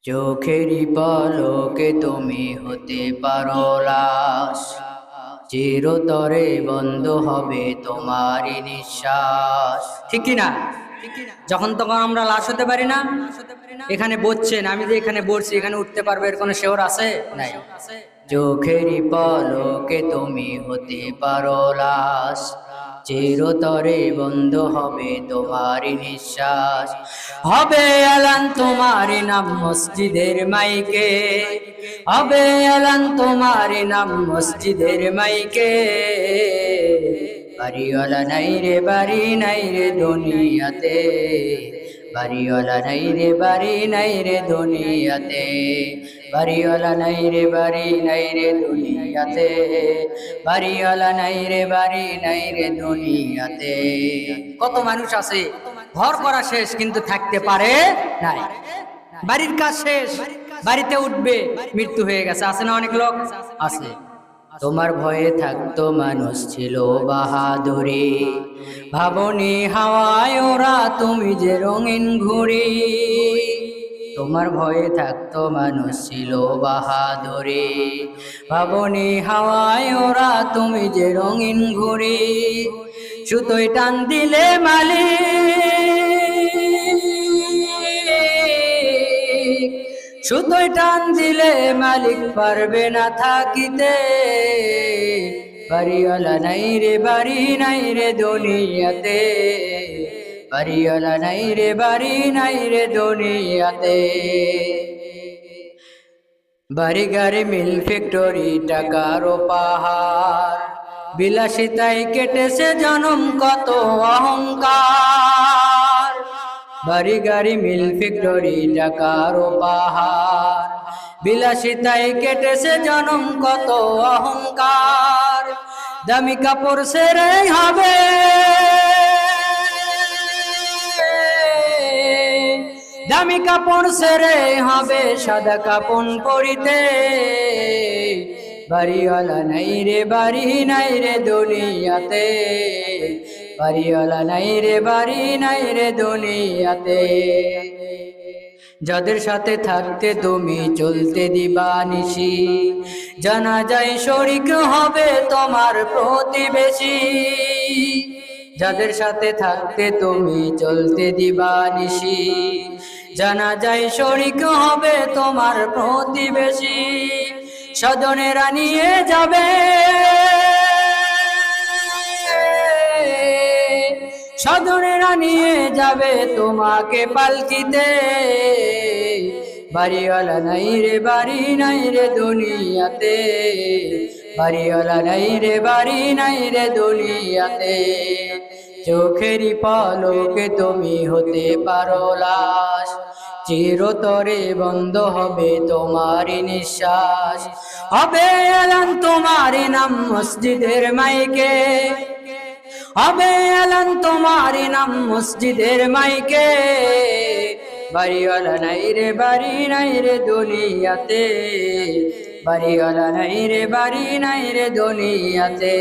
চোখেরই পলকে তুমি হতে পারো লাশ, চিরতরে বন্ধ হবে তোমারই নিঃশ্বাস। ঠিক কি না? যখন তখন আমরা লাশ হতে পারি না। এখানে বসছেন, আমি যে এখানে বসছি, এখানে উঠতে পারবো এর কোনো শিওর আছে? নাই। চোখেরই পলকে তুমি হতে পারো লাশ, চিরতরে বন্ধ হবে তোমারই নিঃশ্বাস। হবে এলান তোমারই নাম মসজিদের মাইকে, হবে এলান তোমারই নাম মসজিদের মাইকে। বাড়িওয়ালা নাই রে, বাড়ি নাই রে দুনিয়াতে, বাড়িওয়ালা নাই রে, বাড়ি নাই রে দুনিয়াতে, বাড়িওয়ালা নাই রে, বাড়ি নাই রে দুনিয়াতে, বাড়িওয়ালা নাই রে, বাড়ি নাই রে দুনিয়াতে। কত মানুষ আছে ঘর করা শেষ কিন্তু থাকতে পারে নাই, বাড়ির কাজ শেষ বাড়িতে উঠবে মৃত্যু হয়ে গেছে। আছে না অনেক লোক? আছে। তোমার ভয়ে থাকতো মানুষ ছিল বাহাদুরি, ভাবনি হাওয়ায় ওরা তুমি যে রঙিন ঘুড়ি। তোমার ভয়ে থাকতো মানুষ ছিল বাহাদুরি, ভাবনি হাওয়ায় ওরা তুমি যে রঙিন ঘুড়ি। সুতোয় টান দিলে মালিক, সুতোয় টান দিলে মালিক পারবে না থাকিতে। বাড়িওয়ালা নাই রে, বাড়ি নাই রে দুনিয়াতে, বাড়িওয়ালা নাই রে, বাড়ি নাই রে দুনিয়াতে। বাড়ি গাড়ি মিল ফ্যাক্টরি টাকারও পাহাড়, বিলাসিতায় কেটেছে জনম কত অহংকার। বাড়ি গাড়ি মিল ফ্যাক্টরি টাকারও পাহাড়, বিলাসিতায় কেটেছে জনম কত অহংকার। দামি কাপড় সেরে হবে, দামি কাপড় সেরে হবে সাদা কাপড় পরিতে। বাড়িওয়ালা নাই রে, বাড়ি নাই রে দুনিয়াতে, বাড়িওয়ালা নাই রে, বাড়ি নাই রে দুনিয়াতে। যাদের সাথে থাকতে তুমি চলতে দিবা নিশি, জানা যায় শরিক হবে তোমার প্রতিবেশী। যাদের সাথে থাকতে তুমি চলতে দিবা নিশি, জানা যায় শরিক হবে তোমার প্রতিবেশী। স্বজনেরা নিয়ে যাবে, স্বজনেরা নিয়ে যাবে তোমাকে পালকিতে। বাড়িওয়ালা নাই রে, বাড়ি নাই রে দুনিয়াতে, বাড়িওয়ালা নাই রে, বাড়ি নাই রে দুনিয়াতে। চোখেরই পলকে তুমি হতে পারো লাশ, চিরতরে বন্ধ হবে তোমারই নিঃশ্বাস। হবে এলান তোমারই নাম মসজিদের মাইকে, হবে এলান তোমারই নাম মসজিদের মাইকে। বাড়িওয়ালা নাই রে, বাড়ি নাই রে দুনিয়াতে, বাড়িওয়ালা নাই রে, বাড়ি নাই রে দুনিয়াতে।